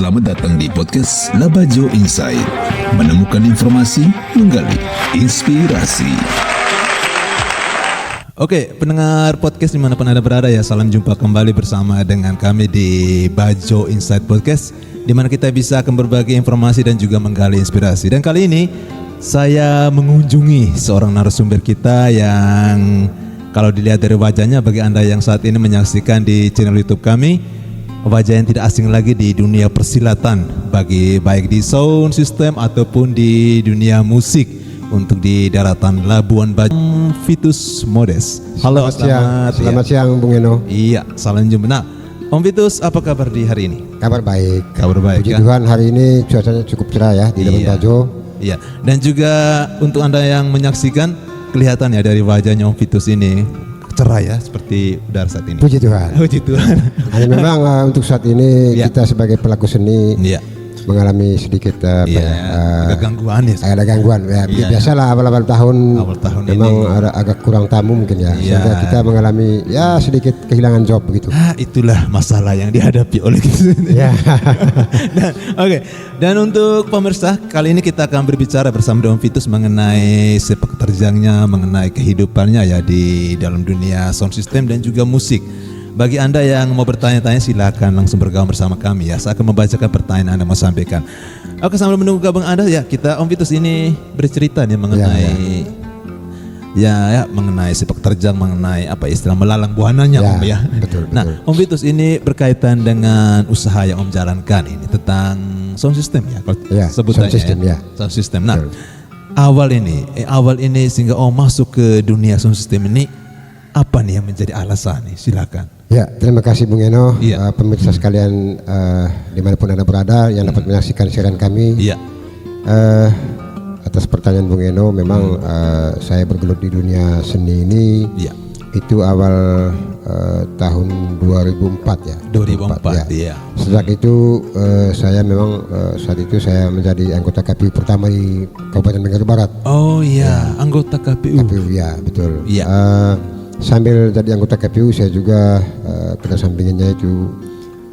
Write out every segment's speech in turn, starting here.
Selamat datang di podcast Labajo Insight. Menemukan informasi, menggali inspirasi. Oke, pendengar podcast dimanapun Anda berada ya, salam jumpa kembali bersama dengan kami di Bajo Insight Podcast, di mana kita bisa akan berbagi informasi dan juga menggali inspirasi. Dan kali ini saya mengunjungi seorang narasumber kita yang kalau dilihat dari wajahnya, bagi Anda yang saat ini menyaksikan di channel YouTube kami, wajah yang tidak asing lagi di dunia persilatan, baik di sound system ataupun di dunia musik untuk di daratan Labuan Bajo, Vitus Modest. Halo, selamat siang Bung Eno. Iya, salam jumpa. Nah, Om Vitus, apa kabar di hari ini? Kabar baik. Kabar baik. Puji kan? Tuhan, hari ini cuacanya cukup cerah ya di Labuan Bajo. Iya. Dan juga untuk Anda yang menyaksikan, kelihatan ya dari wajahnya Om Vitus ini cerah ya seperti udara saat ini. Puji Tuhan. Puji Tuhan. Hanya memang untuk saat ini kita sebagai pelaku seni mengalami sedikit ada gangguan ya. Ada gangguan ya. Biasalah awal tahun memang ini ada agak kurang tamu mungkin ya. Sehingga kita mengalami ya sedikit kehilangan job begitu. Itulah masalah yang dihadapi oleh kita. Ya. Oke. Dan untuk pemirsa, kali ini kita akan berbicara bersama Om Vitus mengenai sepak terjangnya, mengenai kehidupannya ya di dalam dunia sound system dan juga musik. Bagi Anda yang mau bertanya-tanya, silakan langsung bergabung bersama kami ya. Saya akan membacakan pertanyaan Anda mau sampaikan. Oke, sambil menunggu gabung Anda ya, kita Om Vitus ini bercerita nih mengenai mengenai sepak terjang, mengenai apa istilah melalang buananya Om ya. Betul. Nah, Om Vitus ini berkaitan dengan usaha yang Om jalankan ini tentang sound system ya, kalau sebutannya sound system ya. Sound system. Nah, awal ini sehingga Om masuk ke dunia sound system ini, apa nih yang menjadi alasan nih? Silakan. Ya, terima kasih Bung Eno. Pemirsa sekalian dimanapun Anda berada yang dapat menyaksikan siaran kami. Atas pertanyaan Bung Eno, memang saya bergelut di dunia seni ini itu awal tahun 2004 ya. 2004 ya. Sejak itu saya memang saat itu saya menjadi anggota KPU pertama di Kabupaten Bengkulu Barat. Oh iya, anggota KPU. KPU ya, betul. Iya. Sambil jadi anggota KPU saya juga kesampingannya itu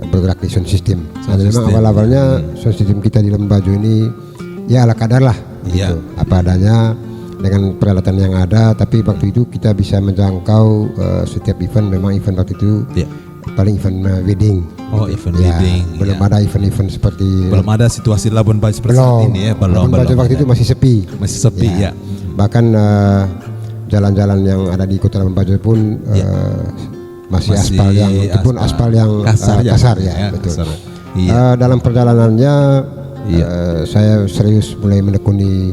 bergerak di sound system. Memang awal-awalnya sound system kita di Labuan Bajo ini ya ala kadar lah gitu. Apa adanya dengan peralatan yang ada, tapi waktu itu kita bisa menjangkau setiap event. Memang event waktu itu paling event wedding. Oh, event wedding. Belum ada event-event seperti belum ada situasi Labuan Bajo seperti saat ini ya. Labuan Bajo waktu itu masih sepi. Ya. Bahkan jalan-jalan yang ada di Kota Labuan Bajo pun masih aspal yang aspal yang kasar ya, betul. Kasar. Dalam perjalanannya saya serius mulai menekuni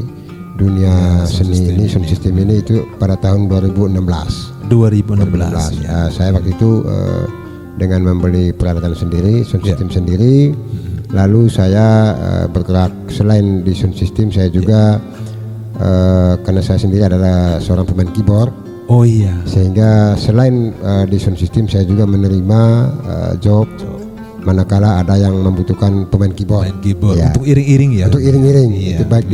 dunia seni ini, sound system ini itu pada tahun 2016. Saya waktu itu dengan membeli peralatan sendiri, sound system sendiri, lalu saya bergerak selain di sound system, saya juga karena saya sendiri adalah seorang pemain keyboard. Oh iya. Sehingga selain di sound system saya juga menerima job manakala ada yang membutuhkan pemain keyboard. Untuk iring-iring ya. Untuk iring-iring. Itu baik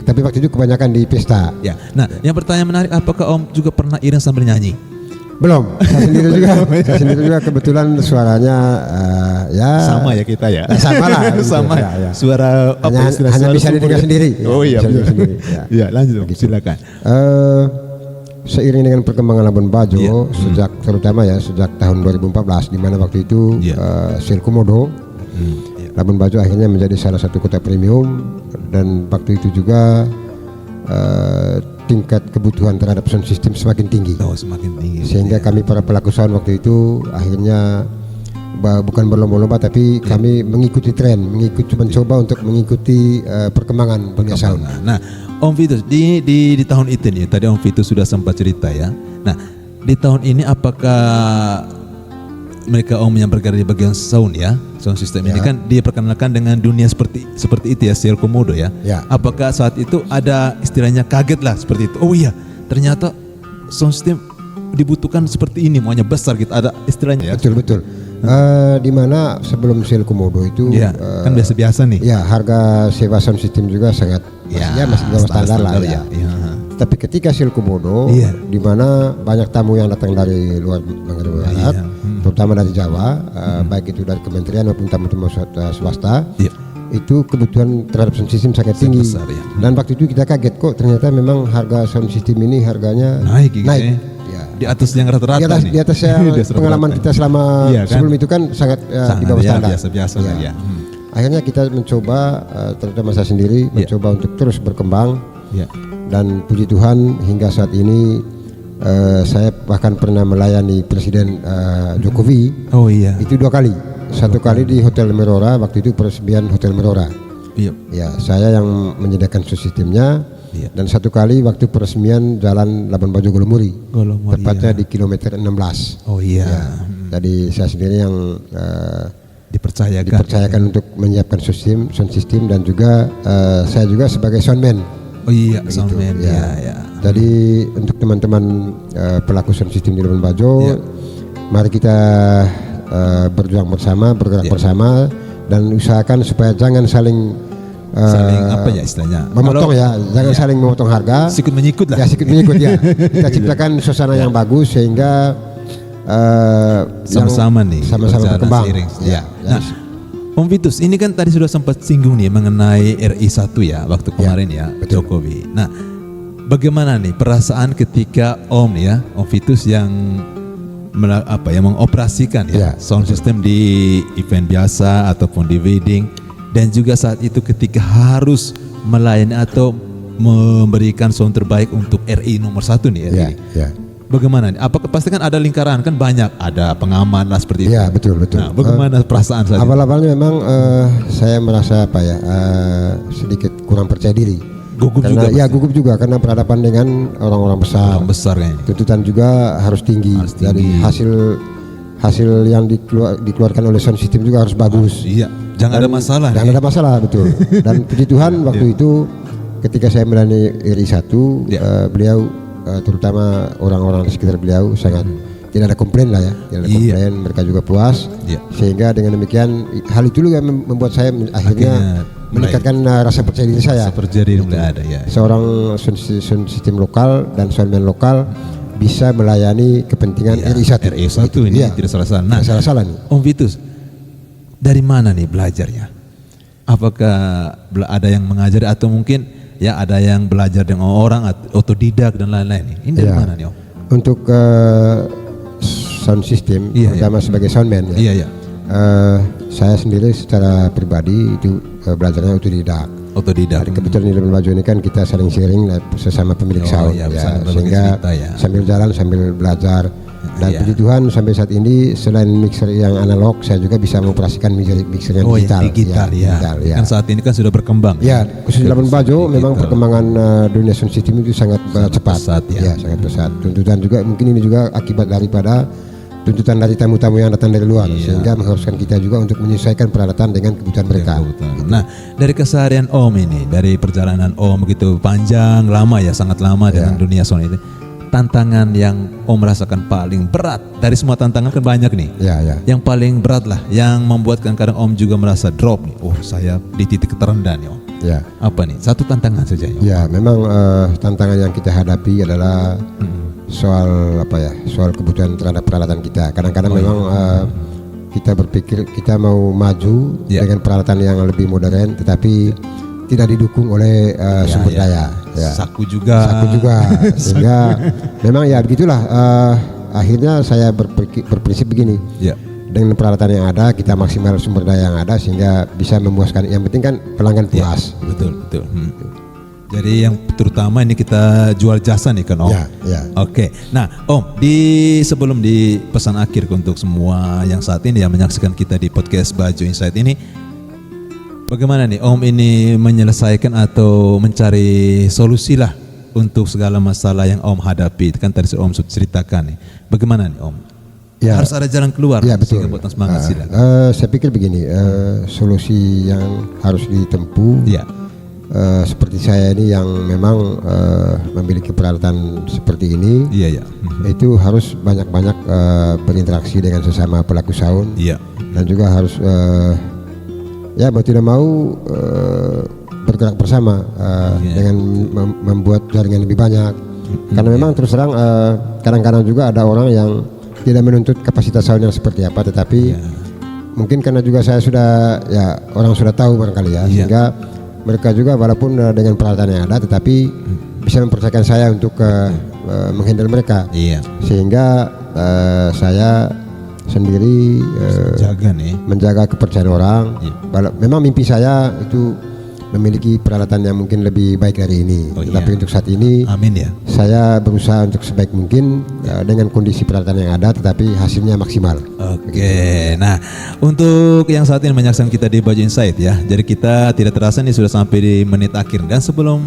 tapi waktu itu kebanyakan di pesta. Ya. Nah, yang pertanyaan menarik, apakah Om juga pernah iring sambil nyanyi? Belum. Saya sendiri juga kebetulan suaranya sama ya kita ya. Sama lah. Sama. Ya. Suara hanya bisa didengar sendiri. Oh iya. Ya, lanjut silakan. Seiring dengan perkembangan Labuan Bajo terutama sejak tahun 2014, di mana waktu itu Sel Komodo, Labuan Bajo akhirnya menjadi salah satu kota premium, dan waktu itu juga tingkat kebutuhan terhadap sound system semakin tinggi. Sehingga kami para pelaku sound waktu itu akhirnya bukan berlomba-lomba, tapi kami mengikuti tren, mencoba untuk mengikuti perkembangan dunia sound. Nah, Om Vitus di tahun itu nih, tadi Om Vitus sudah sempat cerita ya. Nah, di tahun ini apakah mereka Om yang bergerak di bagian sound system ini kan diperkenalkan dengan dunia seperti itu ya, Sel Komodo ya. Apakah saat itu ada istilahnya kaget lah seperti itu? Oh iya, ternyata sound system dibutuhkan seperti ini, maunya besar gitu, ada istilahnya ya. Betul. Di mana sebelum Sel Komodo itu kan biasa-biasa nih. Ya, harga sewa sound system juga sangat masih di bawah standar lah ya. Tapi ketika Sel Komodo di mana banyak tamu yang datang dari luar Bangka Barat, terutama dari Jawa, baik itu dari kementerian maupun tamu-tamu swasta. Iya. Itu kebutuhan terhadap sound system sangat tinggi. besar, ya. Dan waktu itu kita kaget kok ternyata memang harga sound system ini harganya Naik gitu ya. Ya. Di atas yang rata-rata nih. Di atas yang Di atas pengalaman rata-rata. kita selama Iya kan? sebelum itu kan sangat di bawah ya, standar. biasa-biasa Ya. lah ya. Akhirnya kita mencoba, terutama saya sendiri mencoba untuk terus berkembang. Ya. Dan puji Tuhan hingga saat ini saya bahkan pernah melayani Presiden Jokowi Oh iya. itu 2 kali. Satu kali di Hotel Merora, waktu itu peresmian Hotel Merora. Iya. Ya, saya yang menyediakan sound systemnya. Iya. Dan satu kali waktu peresmian Jalan Labuan Bajo Golomuri, tepatnya di kilometer 16. Oh iya. Ya, jadi saya sendiri yang Dipercayakan. untuk menyiapkan sound system dan juga saya juga sebagai soundman. Oh iya, Begitu, soundman. ya. Ya. Jadi untuk teman-teman pelaku sound system di Labuan Bajo, Ya. mari kita berjuang bersama, bergerak Ya. bersama, dan usahakan supaya jangan saling Saling apa ya istilahnya? memotong Kalau- ya, jangan ya. saling memotong harga. Sikut menyikut lah. Ya, sikit menyikut ya. Kita ciptakan suasana yang bagus sehingga Sama-sama nih. sama-sama berjalan berkembang. seiring. Ya. Nah, Om Vitus, ini kan tadi sudah sempat singgung nih mengenai RI1 ya waktu kemarin ya, Jokowi. Nah, bagaimana nih perasaan ketika Om nih ya, Om Vitus yang mengoperasikan ya, sound system di event biasa ataupun di wedding, dan juga saat itu ketika harus melayani atau memberikan sound terbaik untuk RI nomor 1 nih RI. Ya. Bagaimana nih? Apakah pasti kan ada lingkaran kan banyak, ada pengaman lah seperti itu. Ya, betul. Nah, bagaimana perasaan saat itu? Awal-awalnya memang saya merasa sedikit kurang percaya diri. Gugup Karena juga. gugup juga karena berhadapan dengan orang-orang besar. Orang besar kayaknya. Tuntutan juga harus tinggi. Dari hasil yang dikeluarkan oleh sound system juga harus bagus. Iya, jangan ada masalah. Jangan ada masalah, betul. Dan puji Tuhan waktu itu ketika saya melayani RI1, beliau terutama orang-orang di sekitar beliau sangat tidak ada komplain lah ya, tidak ada komplain, mereka juga puas. Sehingga dengan demikian hal itu juga membuat saya akhirnya meningkatkan rasa percaya diri saya. Percaya diri mulai ada ya. Seorang sound system lokal dan soundman lokal bisa melayani kepentingan RI1. RI1 ini tidak salah-salah. Nah, tidak salah-salah nih. Om Vitus, dari mana nih belajarnya? Apakah ada yang mengajari atau mungkin ya ada yang belajar dengan orang otodidak dan lain-lain? Ini dari mana nih Om? Untuk sound system, terutama sebagai soundman ya. Iya. Saya sendiri secara pribadi itu belajarnya otodidak. Jadi kebetulan di Labuan Bajo ini kan kita saling sharing sesama pemilik sound sehingga sambil jalan sambil belajar. Dan puji Tuhan sampai saat ini selain mixer yang analog, saya juga bisa mengoperasikan mixer yang digital. Digital. Kan saat ini kan sudah berkembang. Ya, khusus di Labuan Bajo memang perkembangan dunia sound system itu sangat cepat. Sangat pesat. Tuntutan juga mungkin ini juga akibat daripada tuntutan dari tamu-tamu yang datang dari luar, sehingga mengharuskan kita juga untuk menyesuaikan peralatan dengan kebutuhan mereka. Nah, dari keseharian Om ini, dari perjalanan Om begitu panjang, lama ya, sangat lama dengan dunia sound ini, tantangan yang Om merasakan paling berat dari semua tantangan kan banyak nih. Yang paling berat lah, yang membuat kadang Om juga merasa drop nih. Oh, saya di titik terendah nih Om. Apa nih? Satu tantangan saja. Ya, memang tantangan yang kita hadapi adalah soal kebutuhan terhadap peralatan kita. Kadang-kadang memang kita berpikir kita mau maju dengan peralatan yang lebih modern, tetapi tidak didukung oleh sumber daya. Saku juga. Sehingga memang ya begitulah. Akhirnya saya berprinsip begini. Dengan peralatan yang ada, kita maksimal sumber daya yang ada sehingga bisa memuaskan. Yang penting kan pelanggan puas. Betul. Jadi yang terutama ini kita jual jasa nih kan Om. Oke. Nah Om, sebelum di pesan akhir untuk semua yang saat ini yang menyaksikan kita di podcast Bajo Insight ini, bagaimana nih Om ini menyelesaikan atau mencari solusi lah untuk segala masalah yang Om hadapi? Kan tadi Om sudah ceritakan nih. Bagaimana nih Om? Harus ada jalan keluar. Ya, betul. Sehingga buat semangat sih. Saya pikir begini, solusi yang harus ditempuh. Seperti saya ini yang memang memiliki peralatan seperti ini, itu harus banyak-banyak berinteraksi dengan sesama pelaku sound, dan juga harus mau tidak mau bergerak bersama dengan membuat jaringan lebih banyak. Karena memang terus terang kadang-kadang juga ada orang yang tidak menuntut kapasitas sound yang seperti apa, tetapi mungkin karena juga saya sudah orang sudah tahu barangkali ya, sehingga mereka juga walaupun dengan peralatan yang ada, tetapi bisa mempercayakan saya untuk menghandle mereka. Sehingga saya sendiri menjaga kepercayaan orang. Memang mimpi saya itu memiliki peralatan yang mungkin lebih baik dari ini. Tetapi untuk saat ini, saya berusaha untuk sebaik mungkin dengan kondisi peralatan yang ada, tetapi hasilnya maksimal. Nah untuk yang saat ini menyaksikan kita di Bajo Insight ya, jadi kita tidak terasa nih sudah sampai di menit akhir, dan sebelum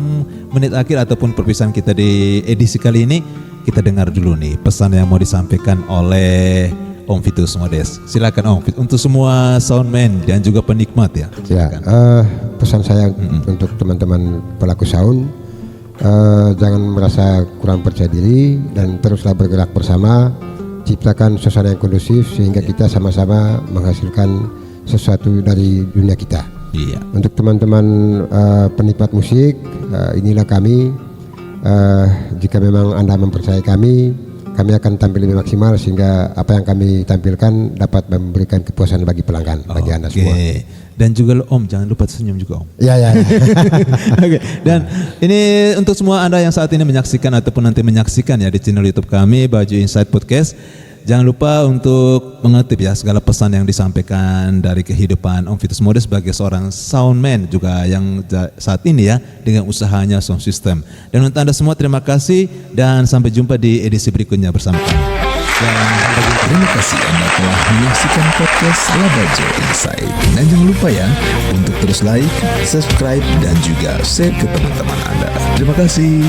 menit akhir ataupun perpisahan kita di edisi kali ini, kita dengar dulu nih pesan yang mau disampaikan oleh Om Vitus Modest. Silakan Om, untuk semua soundman dan juga penikmat ya. Pesan saya untuk teman-teman pelaku sound, jangan merasa kurang percaya diri dan teruslah bergerak bersama, ciptakan suasana yang kondusif sehingga kita sama-sama menghasilkan sesuatu dari dunia kita. Untuk teman-teman penikmat musik, inilah kami. Jika memang Anda mempercayai kami akan tampil lebih maksimal sehingga apa yang kami tampilkan dapat memberikan kepuasan bagi pelanggan, bagi Anda semua. Dan juga Om, jangan lupa senyum juga Om. Ya. Dan ini untuk semua Anda yang saat ini menyaksikan ataupun nanti menyaksikan ya di channel YouTube kami Bajo Insight Podcast. Jangan lupa untuk mengutip ya segala pesan yang disampaikan dari kehidupan Om Vitus Modest sebagai seorang soundman juga yang saat ini ya dengan usahanya sound system. Dan untuk Anda semua terima kasih dan sampai jumpa di edisi berikutnya bersama kami. Terima kasih Anda telah menyaksikan podcast Labajo Insight. Dan jangan lupa ya untuk terus like, subscribe dan juga share ke teman-teman Anda. Terima kasih.